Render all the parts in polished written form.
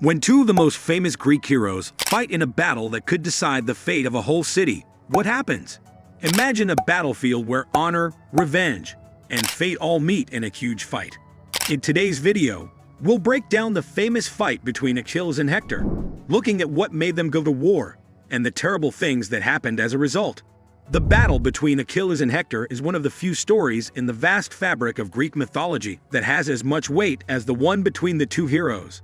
When two of the most famous Greek heroes fight in a battle that could decide the fate of a whole city, what happens? Imagine a battlefield where honor, revenge, and fate all meet in a huge fight. In today's video, we'll break down the famous fight between Achilles and Hector, looking at what made them go to war and the terrible things that happened as a result. The battle between Achilles and Hector is one of the few stories in the vast fabric of Greek mythology that has as much weight as the one between the two heroes.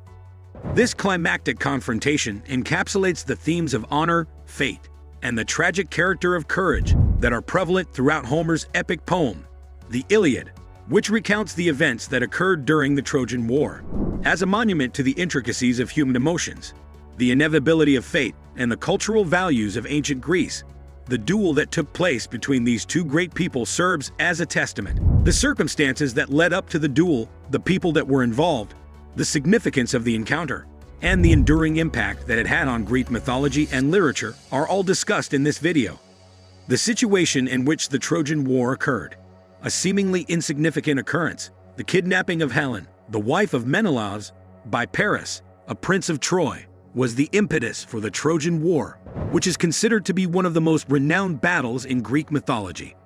This climactic confrontation encapsulates the themes of honor, fate, and the tragic character of courage that are prevalent throughout Homer's epic poem, the Iliad, which recounts the events that occurred during the Trojan War. As a monument to the intricacies of human emotions, the inevitability of fate, and the cultural values of ancient Greece, the duel that took place between these two great people serves as a testament. The circumstances that led up to the duel, the people that were involved, the significance of the encounter, and the enduring impact that it had on Greek mythology and literature are all discussed in this video. The situation in which the Trojan War occurred, a seemingly insignificant occurrence, the kidnapping of Helen, the wife of Menelaus, by Paris, a prince of Troy, was the impetus for the Trojan War, which is considered to be one of the most renowned battles in Greek mythology.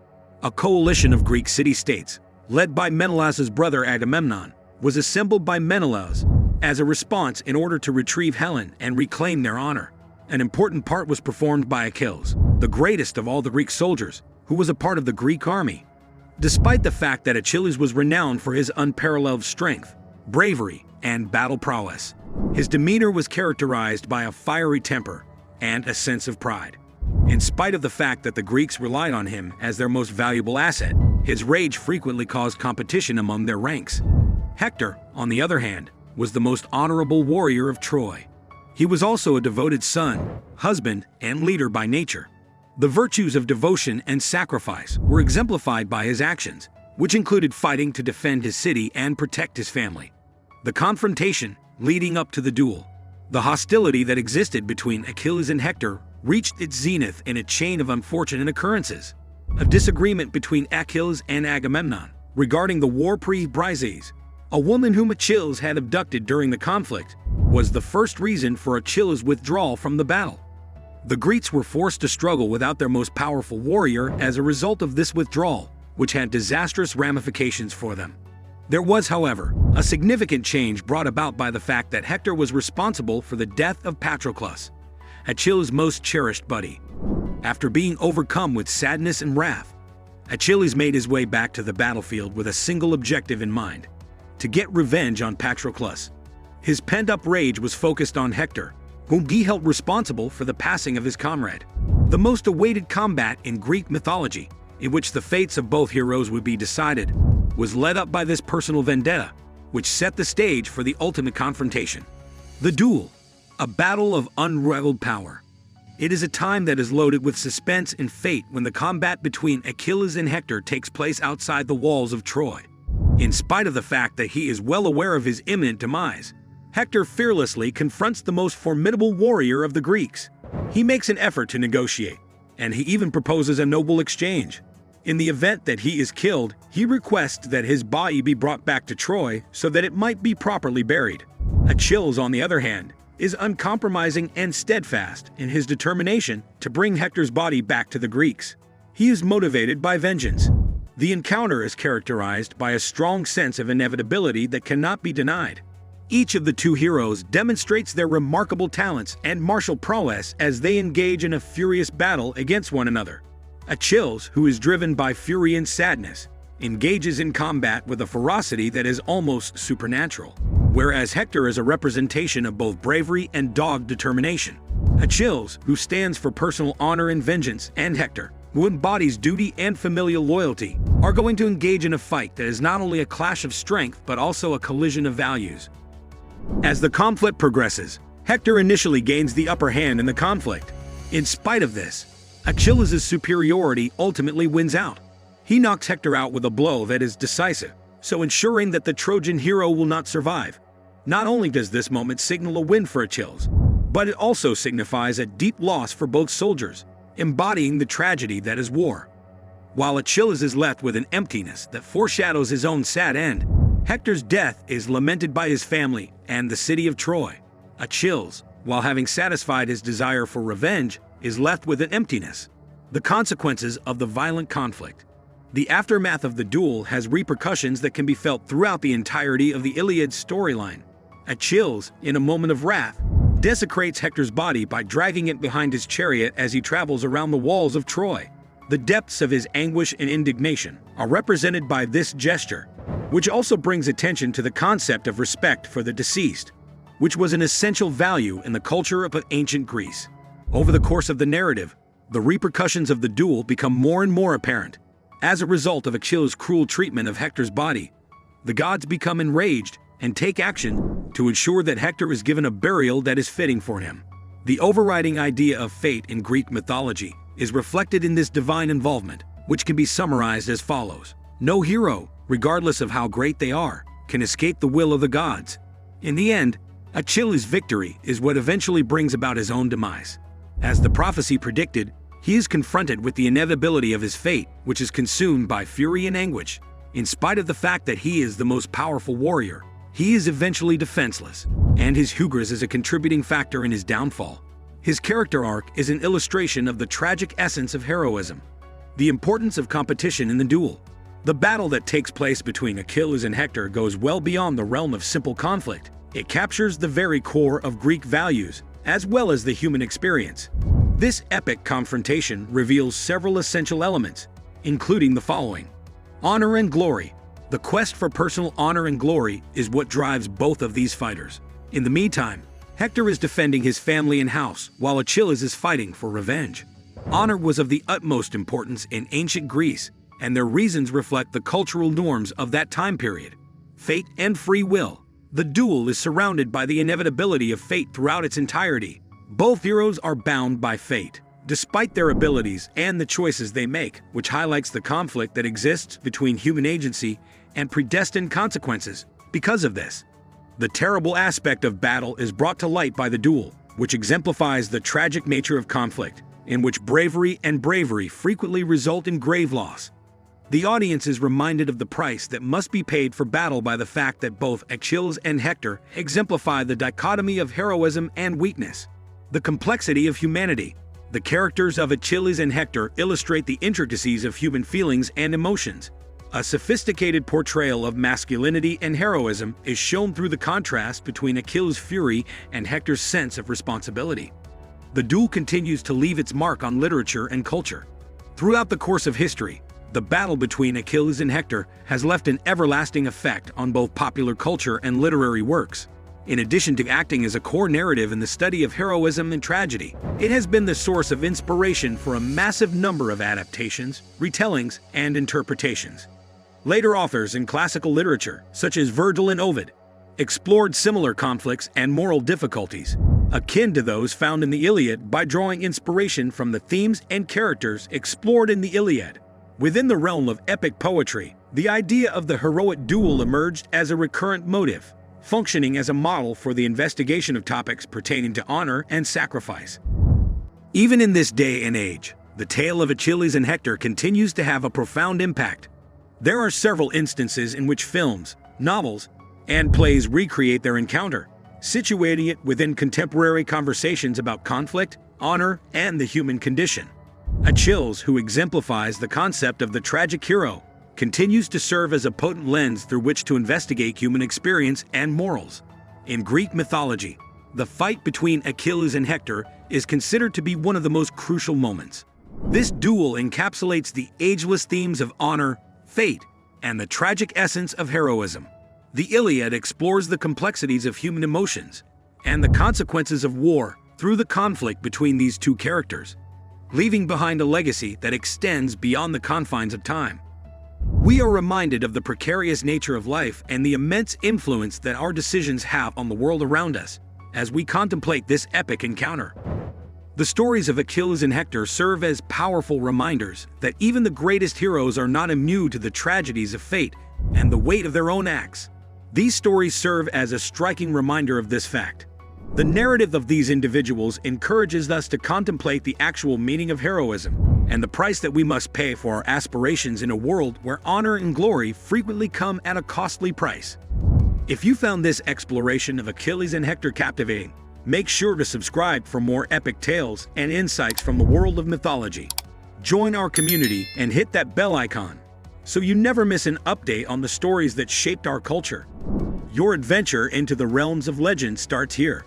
A coalition of Greek city-states, led by Menelaus' brother Agamemnon, was assembled by Menelaus as a response in order to retrieve Helen and reclaim their honor. An important part was performed by Achilles, the greatest of all the Greek soldiers, who was a part of the Greek army. Despite the fact that Achilles was renowned for his unparalleled strength, bravery, and battle prowess, his demeanor was characterized by a fiery temper and a sense of pride. In spite of the fact that the Greeks relied on him as their most valuable asset, his rage frequently caused competition among their ranks. Hector, on the other hand, was the most honorable warrior of Troy. He was also a devoted son, husband, and leader by nature. The virtues of devotion and sacrifice were exemplified by his actions, which included fighting to defend his city and protect his family. The confrontation leading up to the duel, the hostility that existed between Achilles and Hector, reached its zenith in a chain of unfortunate occurrences. A disagreement between Achilles and Agamemnon regarding the war-priest Briseis, a woman whom Achilles had abducted during the conflict, was the first reason for Achilles' withdrawal from the battle. The Greeks were forced to struggle without their most powerful warrior as a result of this withdrawal, which had disastrous ramifications for them. There was, however, a significant change brought about by the fact that Hector was responsible for the death of Patroclus, Achilles' most cherished buddy. After being overcome with sadness and wrath, Achilles made his way back to the battlefield with a single objective in mind: to get revenge on Patroclus. His pent-up rage was focused on Hector, whom he held responsible for the passing of his comrade. The most awaited combat in Greek mythology, in which the fates of both heroes would be decided, was led up by this personal vendetta, which set the stage for the ultimate confrontation. The duel, a battle of unrivaled power. It is a time that is loaded with suspense and fate when the combat between Achilles and Hector takes place outside the walls of Troy. In spite of the fact that he is well aware of his imminent demise, Hector fearlessly confronts the most formidable warrior of the Greeks. He makes an effort to negotiate, and he even proposes a noble exchange. In the event that he is killed, he requests that his body be brought back to Troy so that it might be properly buried. Achilles, on the other hand, is uncompromising and steadfast in his determination to bring Hector's body back to the Greeks. He is motivated by vengeance. The encounter is characterized by a strong sense of inevitability that cannot be denied. Each of the two heroes demonstrates their remarkable talents and martial prowess as they engage in a furious battle against one another. Achilles, who is driven by fury and sadness, engages in combat with a ferocity that is almost supernatural, whereas Hector is a representation of both bravery and dogged determination. Achilles, who stands for personal honor and vengeance, and Hector, who embodies duty and familial loyalty, are going to engage in a fight that is not only a clash of strength but also a collision of values. As the conflict progresses, Hector initially gains the upper hand in the conflict. In spite of this, Achilles' superiority ultimately wins out. He knocks Hector out with a blow that is decisive, so ensuring that the Trojan hero will not survive. Not only does this moment signal a win for Achilles, but it also signifies a deep loss for both soldiers, embodying the tragedy that is war. While Achilles is left with an emptiness that foreshadows his own sad end, Hector's death is lamented by his family and the city of Troy. Achilles, while having satisfied his desire for revenge, is left with an emptiness. The consequences of the violent conflict. The aftermath of the duel has repercussions that can be felt throughout the entirety of the Iliad storyline. Achilles, in a moment of wrath, desecrates Hector's body by dragging it behind his chariot as he travels around the walls of Troy. The depths of his anguish and indignation are represented by this gesture, which also brings attention to the concept of respect for the deceased, which was an essential value in the culture of ancient Greece. Over the course of the narrative, the repercussions of the duel become more and more apparent. As a result of Achilles' cruel treatment of Hector's body, the gods become enraged and take action to ensure that Hector is given a burial that is fitting for him. The overriding idea of fate in Greek mythology is reflected in this divine involvement, which can be summarized as follows. No hero, regardless of how great they are, can escape the will of the gods. In the end, Achilles' victory is what eventually brings about his own demise. As the prophecy predicted, he is confronted with the inevitability of his fate, which is consumed by fury and anguish. In spite of the fact that he is the most powerful warrior, he is eventually defenseless, and his hubris is a contributing factor in his downfall. His character arc is an illustration of the tragic essence of heroism, the importance of competition in the duel. The battle that takes place between Achilles and Hector goes well beyond the realm of simple conflict. It captures the very core of Greek values, as well as the human experience. This epic confrontation reveals several essential elements, including the following. Honor and glory. The quest for personal honor and glory is what drives both of these fighters. In the meantime, Hector is defending his family and house, while Achilles is fighting for revenge. Honor was of the utmost importance in ancient Greece, and their reasons reflect the cultural norms of that time period. Fate and free will. The duel is surrounded by the inevitability of fate throughout its entirety. Both heroes are bound by fate, despite their abilities and the choices they make, which highlights the conflict that exists between human agency and predestined consequences. Because of this, the terrible aspect of battle is brought to light by the duel, which exemplifies the tragic nature of conflict, in which bravery and bravery frequently result in grave loss. The audience is reminded of the price that must be paid for battle by the fact that both Achilles and Hector exemplify the dichotomy of heroism and weakness. The complexity of humanity. The characters of Achilles and Hector illustrate the intricacies of human feelings and emotions. A sophisticated portrayal of masculinity and heroism is shown through the contrast between Achilles' fury and Hector's sense of responsibility. The duel continues to leave its mark on literature and culture. Throughout the course of history, the battle between Achilles and Hector has left an everlasting effect on both popular culture and literary works. In addition to acting as a core narrative in the study of heroism and tragedy, it has been the source of inspiration for a massive number of adaptations, retellings, and interpretations. Later authors in classical literature, such as Virgil and Ovid, explored similar conflicts and moral difficulties, akin to those found in the Iliad, by drawing inspiration from the themes and characters explored in the Iliad. Within the realm of epic poetry, the idea of the heroic duel emerged as a recurrent motif, functioning as a model for the investigation of topics pertaining to honor and sacrifice. Even in this day and age, the tale of Achilles and Hector continues to have a profound impact. There are several instances in which films, novels, and plays recreate their encounter, situating it within contemporary conversations about conflict, honor, and the human condition. Achilles, who exemplifies the concept of the tragic hero, continues to serve as a potent lens through which to investigate human experience and morals. In Greek mythology, the fight between Achilles and Hector is considered to be one of the most crucial moments. This duel encapsulates the ageless themes of honor, fate, and the tragic essence of heroism. The Iliad explores the complexities of human emotions and the consequences of war through the conflict between these two characters, leaving behind a legacy that extends beyond the confines of time. We are reminded of the precarious nature of life and the immense influence that our decisions have on the world around us as we contemplate this epic encounter. The stories of Achilles and Hector serve as powerful reminders that even the greatest heroes are not immune to the tragedies of fate and the weight of their own acts. These stories serve as a striking reminder of this fact. The narrative of these individuals encourages us to contemplate the actual meaning of heroism and the price that we must pay for our aspirations in a world where honor and glory frequently come at a costly price. If you found this exploration of Achilles and Hector captivating, Make sure to subscribe for more epic tales and insights from the world of mythology. Join our community and hit that bell icon so you never miss an update on the stories that shaped our culture. Your adventure into the realms of legend starts here.